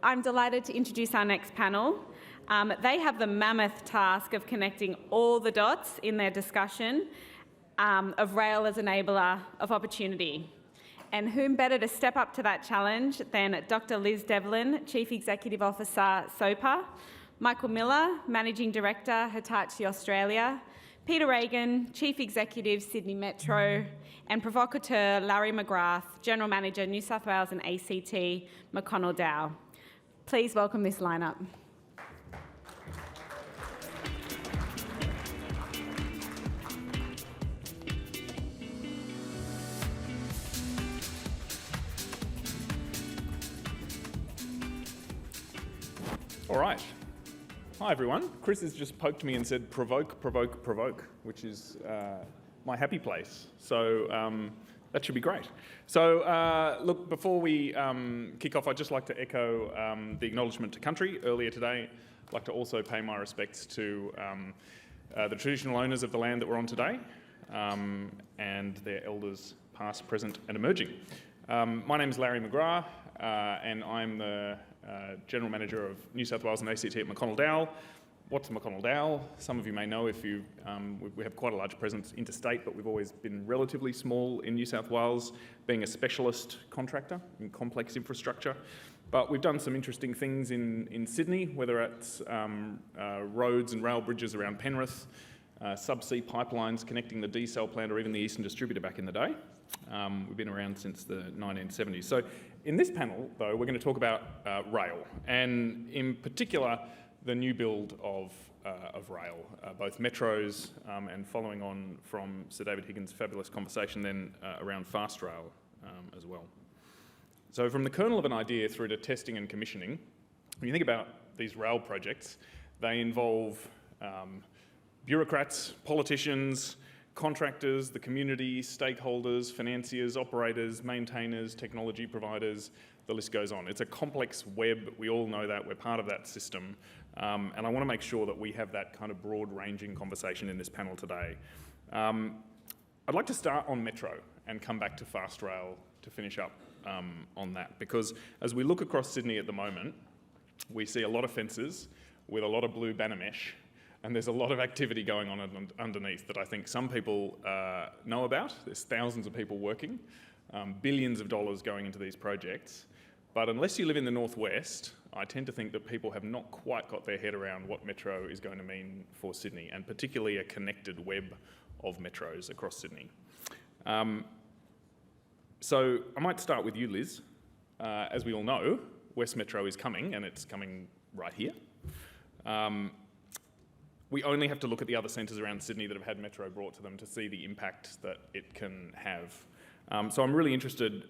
I'm delighted to introduce our next panel. They have the mammoth task of connecting all the dots in their discussion of rail as enabler of opportunity. And whom better to step up to that challenge than Dr. Liz Develin, Chief Executive Officer, SOPA, Michael Miller, Managing Director, Hitachi Australia, Peter Regan, Chief Executive, Sydney Metro, and Provocateur Larry McGrath, General Manager, New South Wales and ACT, McConnell Dowell. Please welcome this lineup. All right. Hi, everyone. Chris has just poked me and said, provoke, provoke, provoke, which is my happy place. So that should be great. So look, before we kick off, I'd just like to echo the acknowledgement to country earlier today. I'd like to also pay my respects to the traditional owners of the land that we're on today and their elders past, present and emerging. My name is Larry McGrath and I'm the General Manager of New South Wales and ACT at McConnell Dowell. What's McConnell Dowell? Some of you may know if you, we have quite a large presence interstate, but we've always been relatively small in New South Wales, being a specialist contractor in complex infrastructure. But we've done some interesting things in Sydney, whether it's roads and rail bridges around Penrith, subsea pipelines connecting the D-cell plant or even the Eastern Distributor back in the day. We've been around since the 1970s. So in this panel, though, we're going to talk about rail, and in particular, the new build of rail, both metros and following on from Sir David Higgins' fabulous conversation then around fast rail as well. So from the kernel of an idea through to testing and commissioning, when you think about these rail projects, they involve bureaucrats, politicians, contractors, the community, stakeholders, financiers, operators, maintainers, technology providers, the list goes on. It's a complex web, we all know that, we're part of that system, and I want to make sure that we have that kind of broad-ranging conversation in this panel today. I'd like to start on Metro and come back to fast rail to finish up on that, because as we look across Sydney at the moment, we see a lot of fences with a lot of blue banner mesh, and there's a lot of activity going on underneath that I think some people know about. There's thousands of people working, billions of dollars going into these projects. But unless you live in the northwest, I tend to think that people have not quite got their head around what Metro is going to mean for Sydney, and particularly a connected web of metros across Sydney. So I might start with you, Liz. As we all know, West Metro is coming, and it's coming right here. We only have to look at the other centres around Sydney that have had Metro brought to them to see the impact that it can have. So I'm really interested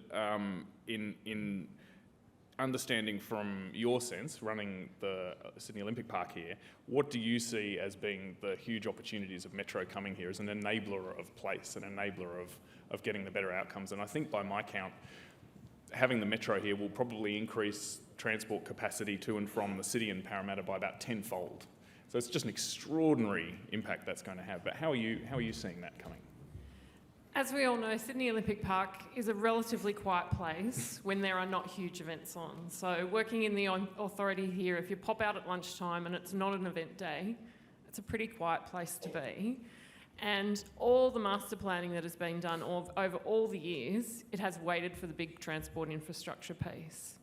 in understanding from your sense, running the Sydney Olympic Park here, what do you see as being the huge opportunities of Metro coming here as an enabler of place, an enabler of getting the better outcomes? And I think by my count, having the Metro here will probably increase transport capacity to and from the city and Parramatta by about 10-fold. So it's just an extraordinary impact that's going to have. But how are you seeing that coming? As we all know, Sydney Olympic Park is a relatively quiet place when there are not huge events on. So working in the authority here, if you pop out at lunchtime and it's not an event day, it's a pretty quiet place to be. And all the master planning that has been done over all the years, it has waited for the big transport infrastructure piece.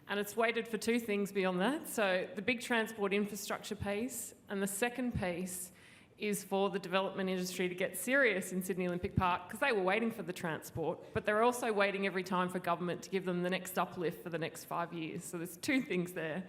And it's waited for two things beyond that. So the big transport infrastructure piece, and the second piece is for the development industry to get serious in Sydney Olympic Park, because they were waiting for the transport, but they're also waiting every time for government to give them the next uplift for the next 5 years. So there's two things there.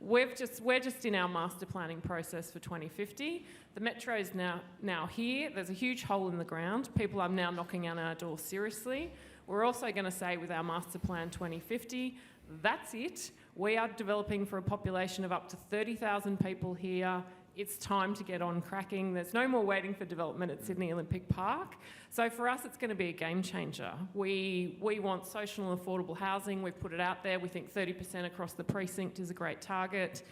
We're just in our master planning process for 2050. The Metro is now here. There's a huge hole in the ground. People are now knocking on our door seriously. We're also going to say with our master plan 2050, that's it. We are developing for a population of up to 30,000 people here. It's time to get on cracking. There's no more waiting for development at Sydney Olympic Park. So for us, it's going to be a game changer. We want social and affordable housing. We've put it out there. We think 30% across the precinct is a great target.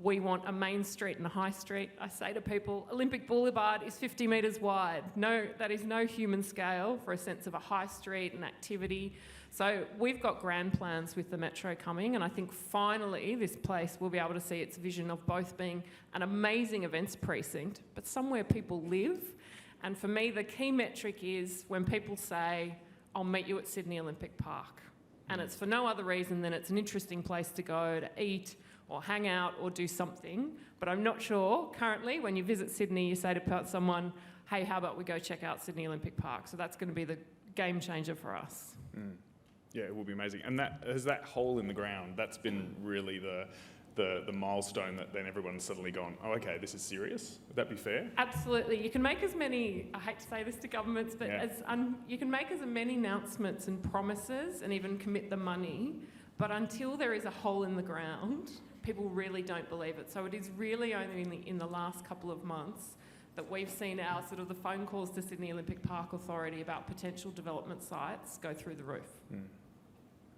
We want a main street and a high street. I say to people, Olympic Boulevard is 50 metres wide. No, that is no human scale for a sense of a high street and activity. So we've got grand plans with the Metro coming, and I think finally this place will be able to see its vision of both being an amazing events precinct, but somewhere people live. And for me, the key metric is when people say, I'll meet you at Sydney Olympic Park. And it's for no other reason than it's an interesting place to go to eat or hang out or do something. But I'm not sure currently when you visit Sydney, you say to someone, hey, how about we go check out Sydney Olympic Park? So that's going to be the game changer for us. Mm. Yeah, it will be amazing. And that hole in the ground, that's been really the milestone that then everyone's suddenly gone, oh, okay, this is serious? Would that be fair? Absolutely. You can make as many, I hate to say this to governments, but you can make as many announcements and promises and even commit the money, but until there is a hole in the ground, people really don't believe it. So it is really only in the last couple of months that we've seen our sort of the phone calls to Sydney Olympic Park Authority about potential development sites go through the roof. Mm.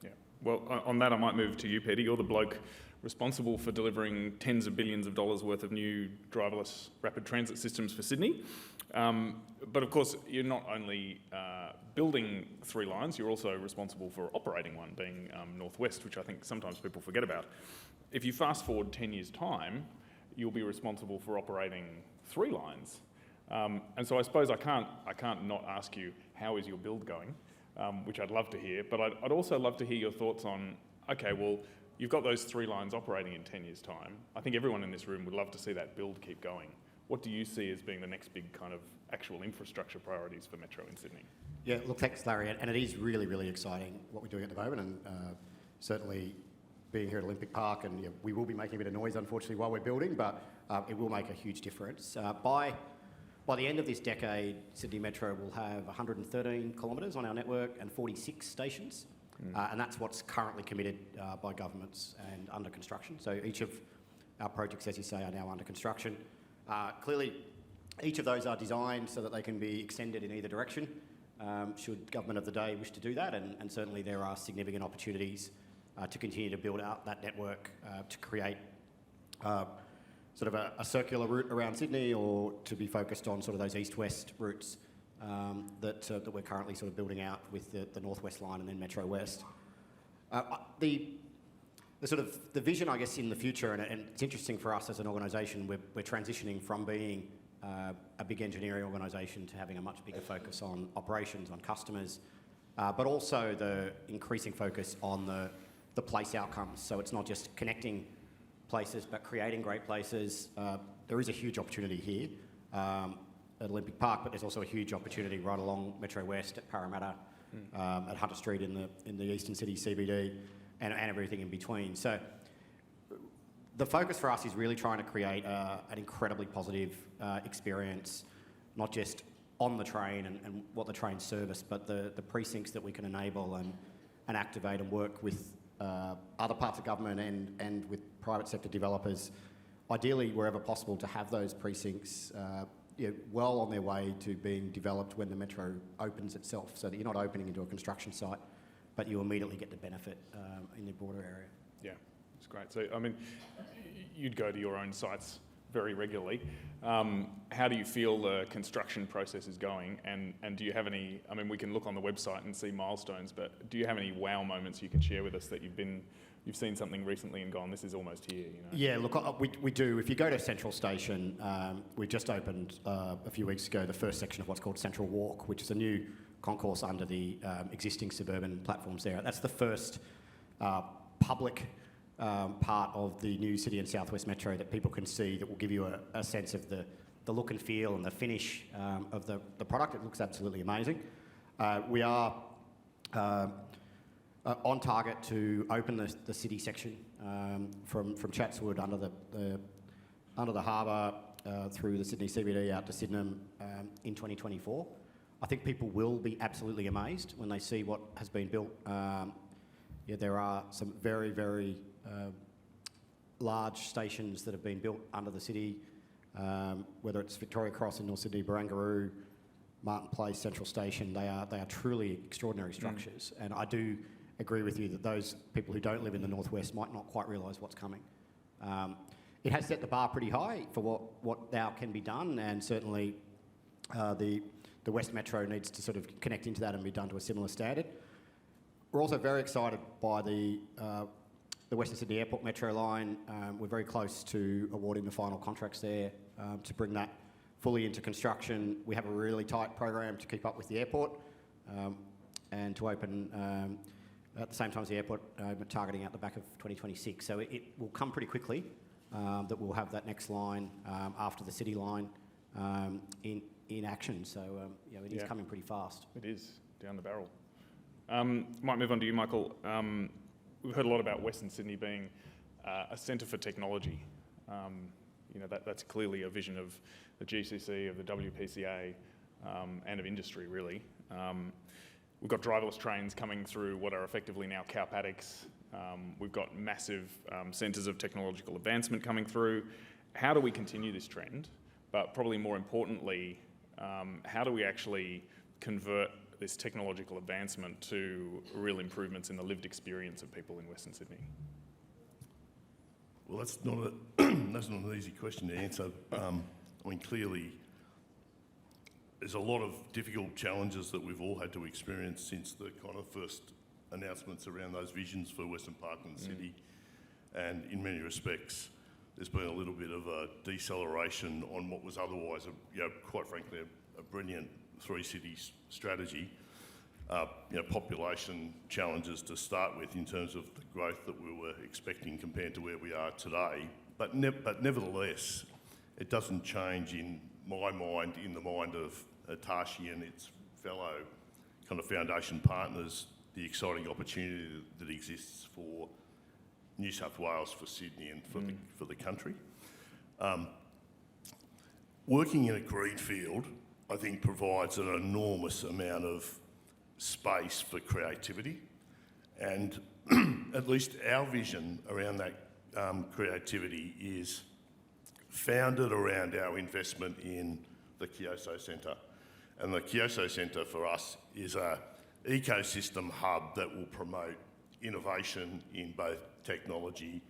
Yeah. Well, on that, I might move to you, Petty. You're the bloke responsible for delivering tens of billions of dollars worth of new driverless rapid transit systems for Sydney. But of course, you're not only building 3 lines, you're also responsible for operating one, being Northwest, which I think sometimes people forget about. If you fast forward 10 years' time, you'll be responsible for operating 3 lines. And so I suppose I can't not ask you, how is your build going? Which I'd love to hear, but I'd also love to hear your thoughts on, okay, well, you've got those 3 lines operating in 10 years' time. I think everyone in this room would love to see that build keep going. What do you see as being the next big kind of actual infrastructure priorities for Metro in Sydney? Yeah, look, thanks, Larry. And it is really, really exciting what we're doing at the moment. And certainly being here at Olympic Park, and we will be making a bit of noise, unfortunately, while we're building, but it will make a huge difference. By the end of this decade, Sydney Metro will have 113 kilometres on our network and 46 stations. And that's what's currently committed by governments and under construction. So each of our projects, as you say, are now under construction. Clearly, each of those are designed so that they can be extended in either direction, should government of the day wish to do that. And certainly there are significant opportunities to continue to build out that network to create sort of a circular route around Sydney, or to be focused on sort of those east-west routes that we're currently sort of building out with the Northwest line and then Metro West. The sort of the vision, I guess, in the future, and it's interesting for us as an organisation, we're transitioning from being a big engineering organisation to having a much bigger focus on operations, on customers, but also the increasing focus on the place outcomes. So it's not just connecting places, but creating great places. There is a huge opportunity here at Olympic Park, but there's also a huge opportunity right along Metro West at Parramatta, at Hunter Street in the Eastern City CBD, and everything in between. So the focus for us is really trying to create an incredibly positive experience, not just on the train and what the train service, but the precincts that we can enable and activate and work with other parts of government and with private sector developers, ideally wherever possible, to have those precincts well on their way to being developed when the Metro opens itself, so that you're not opening into a construction site, but you immediately get the benefit in the broader area. Yeah, it's great. So, I mean, you'd go to your own sites very regularly. How do you feel the construction process is going? And do you have any, I mean, we can look on the website and see milestones, but do you have any wow moments you can share with us that you've seen something recently and gone, this is almost here, you know? Yeah, look, we do. If you go to Central Station, we just opened a few weeks ago the first section of what's called Central Walk, which is a new concourse under the existing suburban platforms there. That's the first public part of the new City and Southwest Metro that people can see, that will give you a sense of the look and feel and the finish of the product. It looks absolutely amazing. We are on target to open the city section from Chatswood under the harbour through the Sydney CBD out to Sydenham in 2024. I think people will be absolutely amazed when they see what has been built. There are some very, very large stations that have been built under the city, whether it's Victoria Cross in North Sydney, Barangaroo, Martin Place, Central Station. They are truly extraordinary structures, and I do agree with you that those people who don't live in the Northwest might not quite realise what's coming. it has set the bar pretty high for what now can be done, and certainly the West Metro needs to sort of connect into that and be done to a similar standard. We're also very excited by the Western Sydney Airport Metro line. We're very close to awarding the final contracts there to bring that fully into construction. We have a really tight program to keep up with the airport and to open at the same time as the airport, targeting out the back of 2026. So it will come pretty quickly that we'll have that next line after the city line in action. So it is coming pretty fast. It is, down the barrel. Might move on to you, Michael. We've heard a lot about Western Sydney being a centre for technology. That's clearly a vision of the GCC, of the WPCA, and of industry, really. We've got driverless trains coming through what are effectively now cow paddocks. We've got massive centres of technological advancement coming through. How do we continue this trend? But probably more importantly, how do we actually convert this technological advancement to real improvements in the lived experience of people in Western Sydney? Well, that's not an easy question to answer. Clearly, there's a lot of difficult challenges that we've all had to experience since the kind of first announcements around those visions for Western Park and the city. And in many respects, there's been a little bit of a deceleration on what was otherwise, quite frankly, a brilliant three cities strategy. Population challenges to start with in terms of the growth that we were expecting compared to where we are today. But nevertheless, it doesn't change in my mind, in the mind of Hitachi and its fellow kind of foundation partners, the exciting opportunity that exists for New South Wales, for Sydney and for the country. Working in a greenfield, I think, provides an enormous amount of space for creativity, and at least our vision around that creativity is founded around our investment in the Kyoso Centre. And the Kyoso Centre for us is an ecosystem hub that will promote innovation in both technology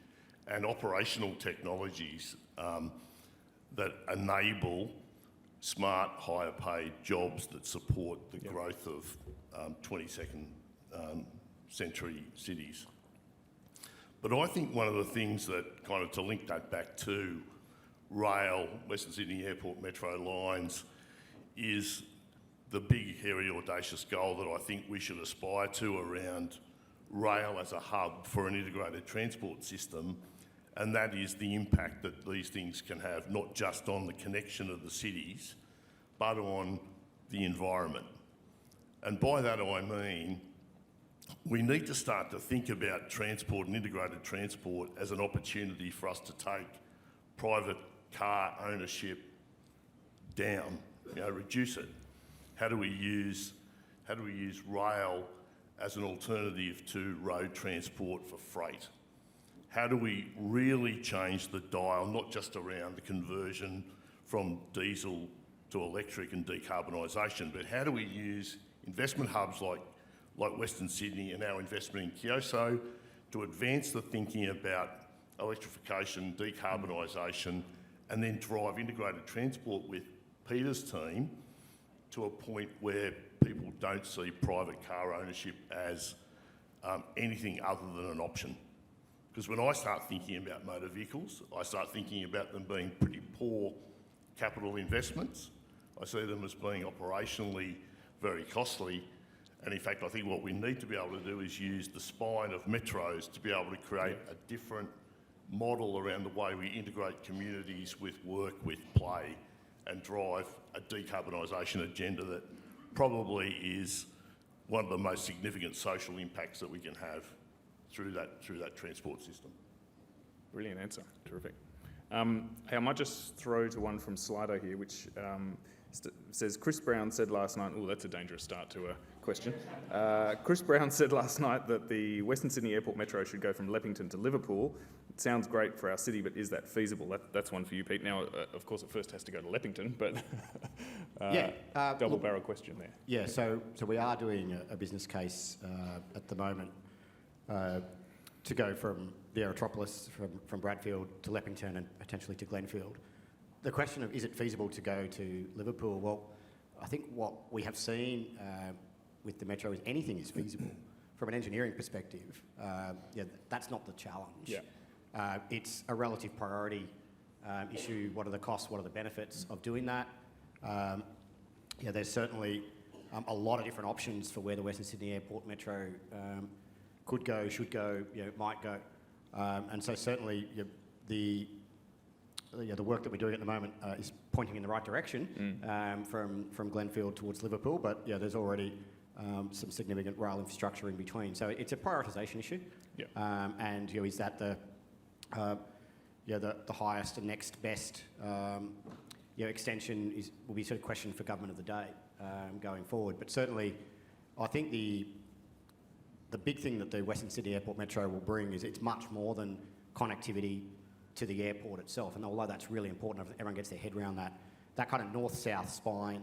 and operational technologies that enable smart, higher paid jobs that support the growth of 22nd century cities. But I think one of the things that kind of to link that back to rail, Western Sydney Airport Metro lines, is the big, hairy, audacious goal that I think we should aspire to around rail as a hub for an integrated transport system, and that is the impact that these things can have, not just on the connection of the cities, but on the environment. And by that I mean, we need to start to think about transport and integrated transport as an opportunity for us to take private car ownership down, reduce it. How do we use rail as an alternative to road transport for freight? How do we really change the dial, not just around the conversion from diesel to electric and decarbonisation, but how do we use investment hubs like Western Sydney and our investment in Kyoso to advance the thinking about electrification, decarbonisation, and then drive integrated transport with Peter's team to a point where people don't see private car ownership as anything other than an option. Because when I start thinking about motor vehicles, I start thinking about them being pretty poor capital investments. I see them as being operationally very costly. And in fact, I think what we need to be able to do is use the spine of metros to be able to create a different model around the way we integrate communities with work, with play, and drive a decarbonisation agenda that probably is one of the most significant social impacts that we can have through that transport system. Brilliant answer, terrific. Hey, I might just throw to one from Slido here, which says, Chris Brown said last night, oh, that's a dangerous start to a question. Chris Brown said last night that the Western Sydney Airport Metro should go from Leppington to Liverpool. It sounds great for our city, but is that feasible? That's one for you, Pete. Now, of course, it first has to go to Leppington, but double barrel question there. Yeah, so we are doing a business case at the moment to go from the Aerotropolis, from Bradfield to Leppington and potentially to Glenfield. The question of is it feasible to go to Liverpool? Well, I think what we have seen with the Metro is anything is feasible. From an engineering perspective, that's not the challenge. Yeah. It's a relative priority issue. What are the costs? What are the benefits of doing that? There's certainly a lot of different options for where the Western Sydney Airport Metro could go, should go, might go. And so certainly the work that we're doing at the moment is pointing in the right direction from Glenfield towards Liverpool, but there's already some significant rail infrastructure in between. So it's a prioritisation issue. Yeah. And is that the highest and next best extension will be sort of question for government of the day going forward. But certainly, I think the big thing that the Western Sydney Airport Metro will bring is it's much more than connectivity to the airport itself. And although that's really important, everyone gets their head around that kind of north-south spine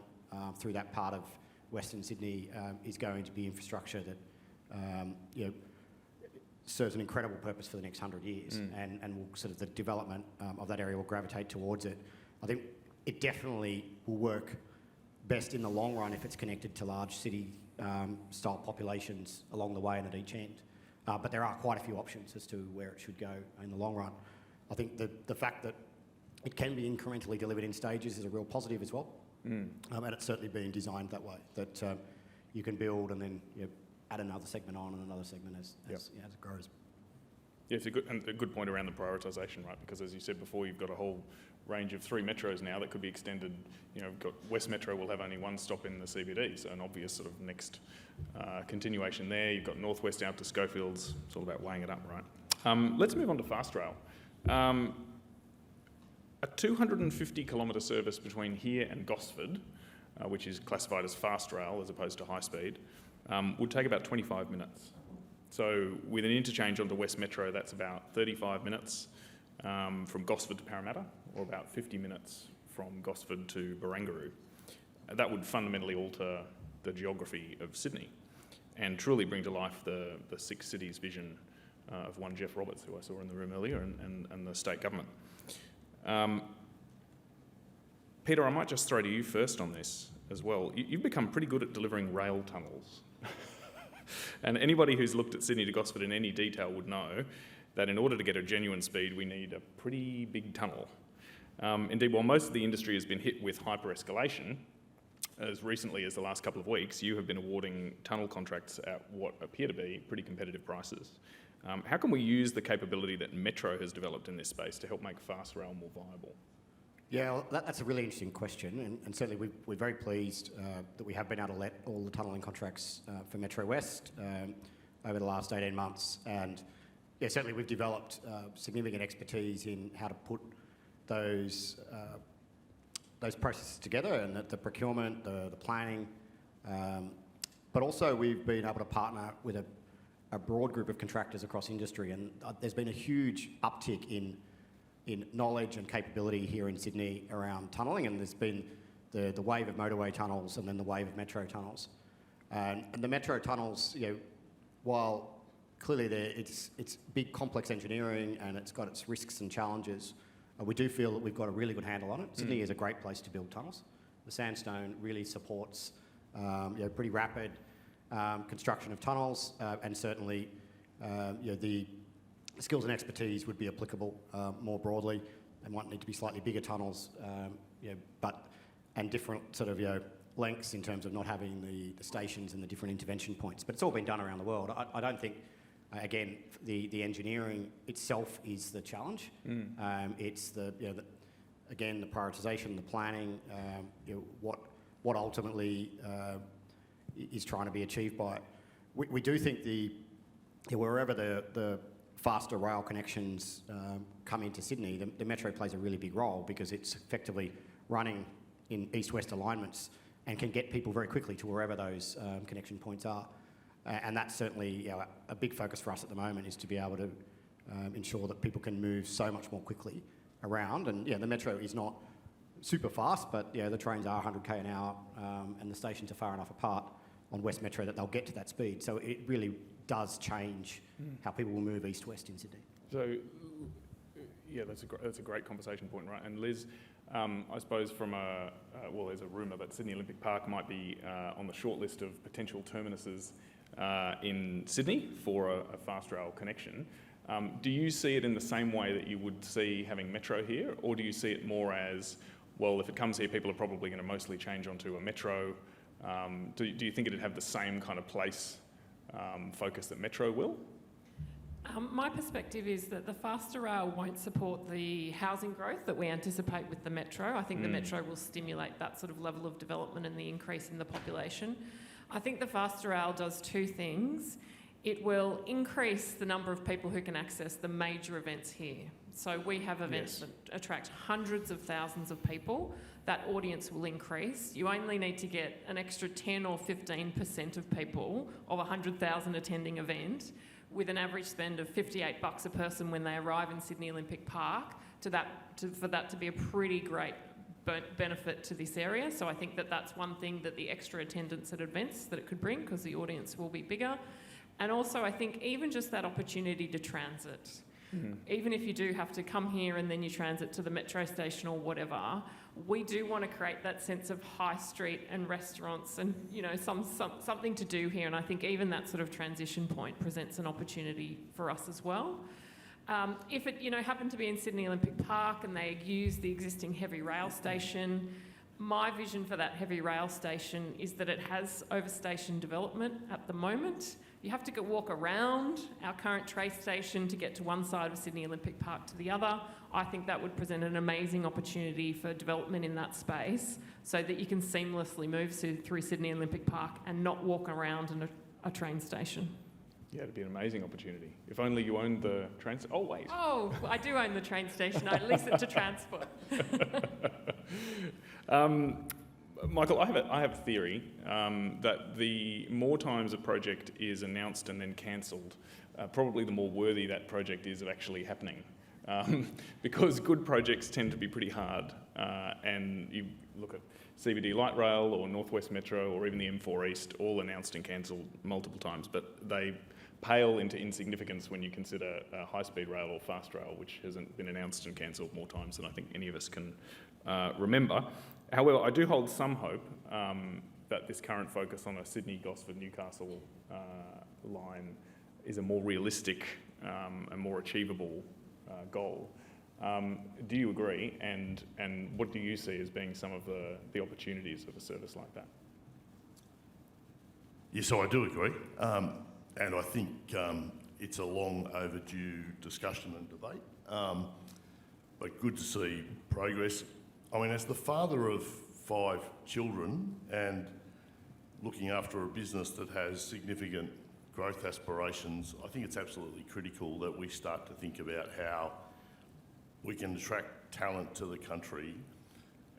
through that part of Western Sydney is going to be infrastructure that serves an incredible purpose for the next 100 years, and will sort of the development of that area will gravitate towards it. I think it definitely will work best in the long run if it's connected to large city style populations along the way and at each end. But there are quite a few options as to where it should go in the long run. I think the fact that it can be incrementally delivered in stages is a real positive as well. And it's certainly been designed that way, that you can build and then add another segment on and another segment as it grows. Yeah, it's a good point around the prioritisation, right? Because as you said before, you've got a whole range of 3 metros now that could be extended. We've got West Metro will have only one stop in the CBD, so an obvious sort of next continuation there. You've got Northwest out to Schofields. It's all about weighing it up, right? Let's move on to fast rail. A 250 kilometre service between here and Gosford, which is classified as fast rail as opposed to high speed, would take about 25 minutes. So with an interchange onto West Metro, that's about 35 minutes from Gosford to Parramatta, or about 50 minutes from Gosford to Barangaroo. That would fundamentally alter the geography of Sydney and truly bring to life the 6 cities vision of one Jeff Roberts, who I saw in the room earlier, and the state government. Peter, I might just throw to you first on this as well. You've become pretty good at delivering rail tunnels. And anybody who's looked at Sydney to Gosford in any detail would know that in order to get a genuine speed, we need a pretty big tunnel. Indeed, while most of the industry has been hit with hyper-escalation, as recently as the last couple of weeks, you have been awarding tunnel contracts at what appear to be pretty competitive prices. How can we use the capability that Metro has developed in this space to help make fast rail more viable? Yeah, well, that's a really interesting question, and certainly we're very pleased that we have been able to let all the tunnelling contracts for Metro West over the last 18 months, and certainly we've developed significant expertise in how to put those processes together, and the procurement, the planning, but also we've been able to partner with a broad group of contractors across industry, and there's been a huge uptick in knowledge and capability here in Sydney around tunnelling, and there's been the wave of motorway tunnels and then the wave of metro tunnels. And the metro tunnels, while clearly it's big complex engineering and it's got its risks and challenges, we do feel that we've got a really good handle on it. Sydney is a great place to build tunnels. The sandstone really supports pretty rapid construction of tunnels, and certainly the skills and expertise would be applicable more broadly. They might need to be slightly bigger tunnels, and different sort of lengths in terms of not having the stations and the different intervention points. But it's all been done around the world. I don't think, again, the engineering itself is the challenge. It's the prioritisation, the planning, what ultimately is trying to be achieved by it. We do think wherever the faster rail connections come into Sydney, the Metro plays a really big role because it's effectively running in east-west alignments and can get people very quickly to wherever those connection points are. And that's certainly a big focus for us at the moment, is to be able to ensure that people can move so much more quickly around. And the Metro is not super fast, but the trains are 100k an hour, and the stations are far enough apart on West Metro that they'll get to that speed. So it really does change how people will move east-west in Sydney. So, yeah, that's a great conversation point, right? And Liz, I suppose from there's a rumour that Sydney Olympic Park might be on the short list of potential terminuses in Sydney for a fast rail connection. Do you see it in the same way that you would see having metro here, or do you see it more as, well, if it comes here, people are probably going to mostly change onto a metro? Do you think it'd have the same kind of place focus that metro will? My perspective is that the faster rail won't support the housing growth that we anticipate with the metro. I think the metro will stimulate that sort of level of development and the increase in the population. I think the faster rail does two things. It will increase the number of people who can access the major events here. So we have events that attract hundreds of thousands of people. That audience will increase. You only need to get an extra 10 or 15% of people of a 100,000 attending event with an average spend of $58 a person when they arrive in Sydney Olympic Park for that to be a pretty great benefit to this area. So I think that that's one thing, that the extra attendance at events that it could bring, because the audience will be bigger. And also I think even just that opportunity to transit, even if you do have to come here and then you transit to the metro station or whatever, we do want to create that sense of high street and restaurants and, you know, something to do here. And I think even that sort of transition point presents an opportunity for us as well. If it, you know, happened to be in Sydney Olympic Park and they use the existing heavy rail station, my vision for that heavy rail station is that it has overstation development at the moment. You have to walk around our current train station to get to one side of Sydney Olympic Park to the other. I think that would present an amazing opportunity for development in that space so that you can seamlessly move through Sydney Olympic Park and not walk around in a train station. Yeah, it'd be an amazing opportunity. If only you owned the train station. Oh, wait. Oh, I do own the train station. I lease it to transport. Michael, I have a theory that the more times a project is announced and then cancelled, probably the more worthy that project is of actually happening. Because good projects tend to be pretty hard. And you look at CBD Light Rail or Northwest Metro or even the M4 East, all announced and cancelled multiple times, but they pale into insignificance when you consider high-speed rail or fast rail, which hasn't been announced and cancelled more times than I think any of us can remember. However, I do hold some hope that this current focus on a Sydney, Gosford, Newcastle line is a more realistic and more achievable goal. Do you agree? And what do you see as being some of the opportunities of a service like that? Yes, so I do agree. And I think it's a long overdue discussion and debate. But good to see progress. I mean, as the father of 5 children and looking after a business that has significant growth aspirations, I think it's absolutely critical that we start to think about how we can attract talent to the country,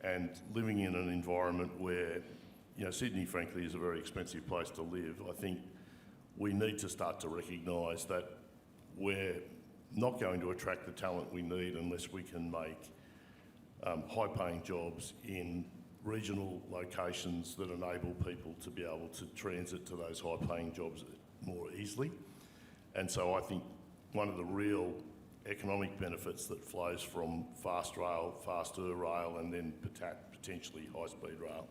and living in an environment where, you know, Sydney, frankly, is a very expensive place to live. I think we need to start to recognise that we're not going to attract the talent we need unless we can make high-paying jobs in regional locations that enable people to be able to transit to those high-paying jobs more easily. And so I think one of the real economic benefits that flows from fast rail, faster rail, and then potentially high-speed rail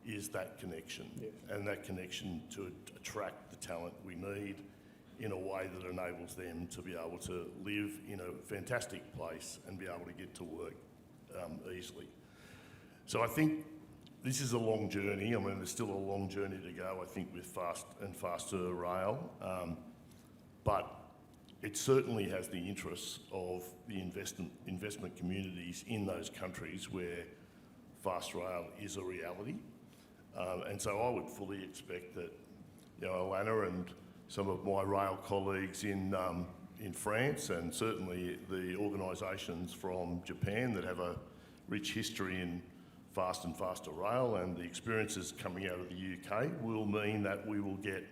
is that connection. Yes. And that connection to attract the talent we need in a way that enables them to be able to live in a fantastic place and be able to get to work easily. So I think this is a long journey. I mean, there's still a long journey to go, I think, with fast and faster rail. But it certainly has the interests of the investment communities in those countries where fast rail is a reality. And so I would fully expect that, you know, Alana and some of my rail colleagues in France, and certainly the organisations from Japan that have a rich history in fast and faster rail, and the experiences coming out of the UK will mean that we will get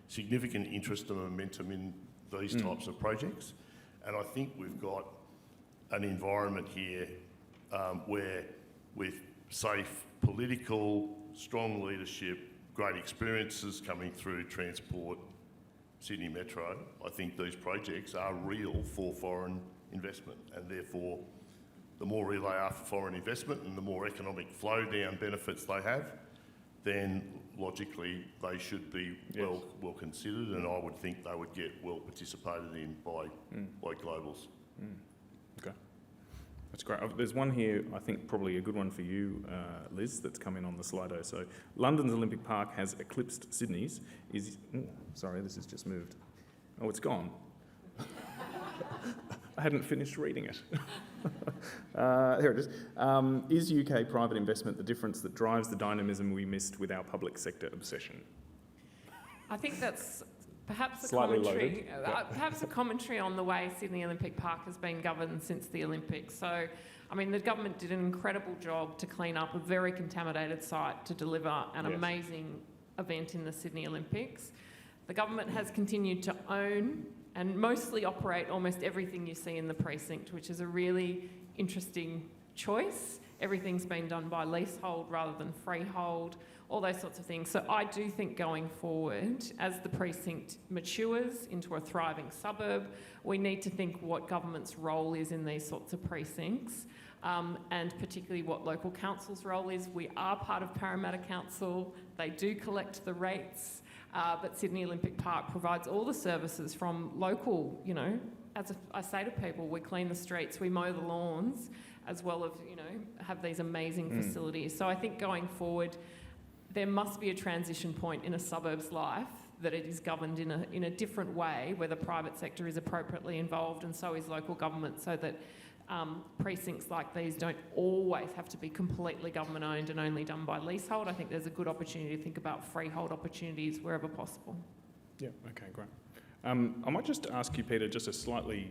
significant interest and momentum in these types of projects. And I think we've got an environment here where, with safe political, strong leadership, great experiences coming through transport Sydney Metro, I think these projects are real for foreign investment, and therefore the more real they are for foreign investment and the more economic flow down benefits they have, then logically they should be well considered, and I would think they would get well participated in by globals. Okay, that's great. There's one here, I think probably a good one for you, Liz, that's come in on the Slido. So London's Olympic Park has eclipsed Sydney's. Sorry, this has just moved. Oh, it's gone. I hadn't finished reading it. Here it is. Is UK private investment the difference that drives the dynamism we missed with our public sector obsession? I think that's perhaps a Slightly commentary, loaded. perhaps a commentary on the way Sydney Olympic Park has been governed since the Olympics. So, I mean, the government did an incredible job to clean up a very contaminated site to deliver an amazing event in the Sydney Olympics. The government has continued to own and mostly operate almost everything you see in the precinct, which is a really interesting choice. Everything's been done by leasehold rather than freehold, all those sorts of things. So I do think going forward, as the precinct matures into a thriving suburb, we need to think what government's role is in these sorts of precincts, and particularly what local council's role is. We are part of Parramatta Council. They do collect the rates. But Sydney Olympic Park provides all the services from local, you know, as I say to people, we clean the streets, we mow the lawns, as well as, you know, have these amazing facilities. So I think going forward, there must be a transition point in a suburb's life that it is governed in a different way, where the private sector is appropriately involved and so is local government, so that precincts like these don't always have to be completely government owned and only done by leasehold. I think there's a good opportunity to think about freehold opportunities wherever possible. Yeah, okay, great. I might just ask you, Peter, just a slightly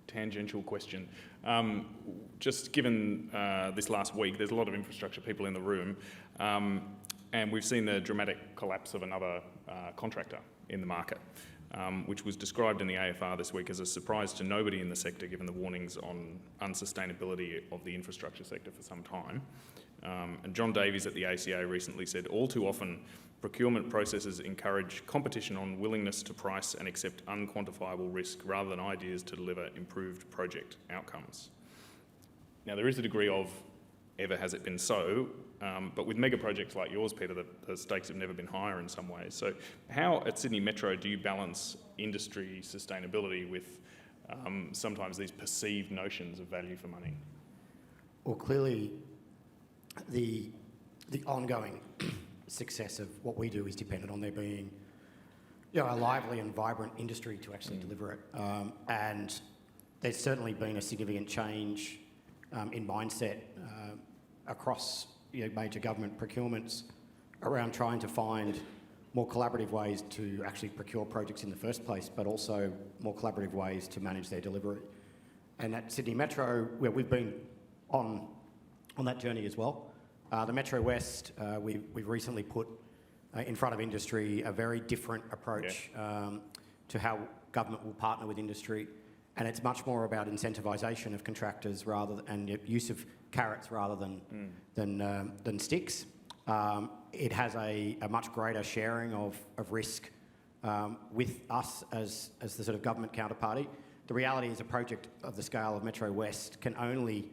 tangential question. Just given this last week, there's a lot of infrastructure people in the room, and we've seen the dramatic collapse of another contractor in the market. Which was described in the AFR this week as a surprise to nobody in the sector, given the warnings on unsustainability of the infrastructure sector for some time. And John Davies at the ACA recently said, all too often, procurement processes encourage competition on willingness to price and accept unquantifiable risk rather than ideas to deliver improved project outcomes. Now, there is a degree of ever has it been so, but with mega projects like yours, Peter, the stakes have never been higher in some ways. So how at Sydney Metro do you balance industry sustainability with sometimes these perceived notions of value for money? Well, clearly the ongoing success of what we do is dependent on there being, you know, a lively and vibrant industry to actually deliver it. And there's certainly been a significant change in mindset across, you know, major government procurements around trying to find more collaborative ways to actually procure projects in the first place, but also more collaborative ways to manage their delivery. And at Sydney Metro, where we've been on that journey as well. The Metro West, we've recently put in front of industry a very different approach to how government will partner with industry. And it's much more about incentivisation of contractors and use of carrots rather than sticks. It has a much greater sharing of risk with us as the sort of government counterparty. The reality is a project of the scale of Metro West can only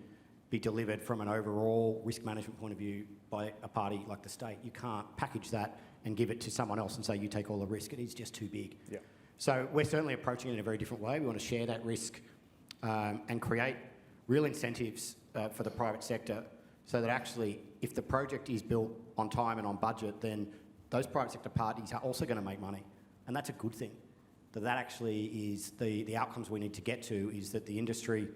be delivered from an overall risk management point of view by a party like the state. You can't package that and give it to someone else and say you take all the risk. It is just too big. Yeah. So we're certainly approaching it in a very different way. We want to share that risk and create real incentives for the private sector so that actually if the project is built on time and on budget, then those private sector parties are also going to make money. And that's a good thing. That actually is the outcomes we need to get to, is that the industry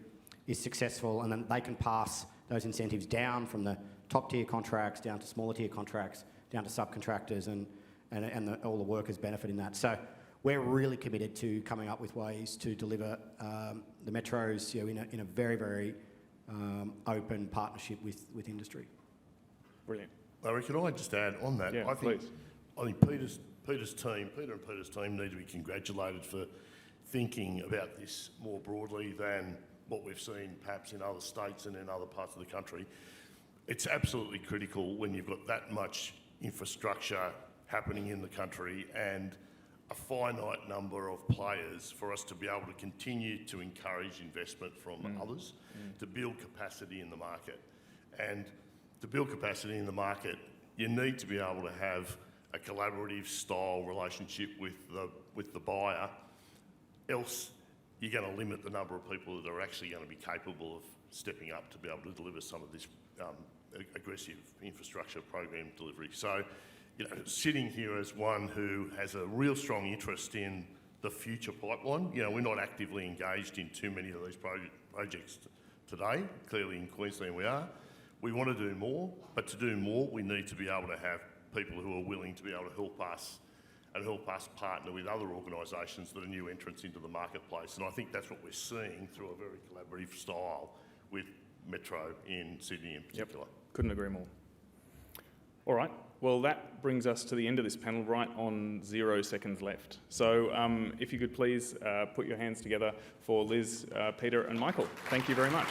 is successful and then they can pass those incentives down from the top tier contracts down to smaller tier contracts, down to subcontractors and all the workers benefit in that. So we're really committed to coming up with ways to deliver the metros, you know, in a very, very open partnership with industry. Brilliant. Larry, can I just add on that? Yeah, I think Peter's team need to be congratulated for thinking about this more broadly than what we've seen perhaps in other states and in other parts of the country. It's absolutely critical when you've got that much infrastructure happening in the country and a finite number of players for us to be able to continue to encourage investment from others, to build capacity in the market. And to build capacity in the market, you need to be able to have a collaborative style relationship with the buyer, else you're going to limit the number of people that are actually going to be capable of stepping up to be able to deliver some of this aggressive infrastructure program delivery. So, sitting here as one who has a real strong interest in the future pipeline, we're not actively engaged in too many of these projects today. Clearly in Queensland we are. We want to do more, but to do more we need to be able to have people who are willing to be able to help us and help us partner with other organisations that are new entrants into the marketplace. And I think that's what we're seeing through a very collaborative style with Metro in Sydney in particular. Yep. Couldn't agree more. All right, well that brings us to the end of this panel, right on 0 seconds left. So if you could please put your hands together for Liz, Peter and Michael. Thank you very much.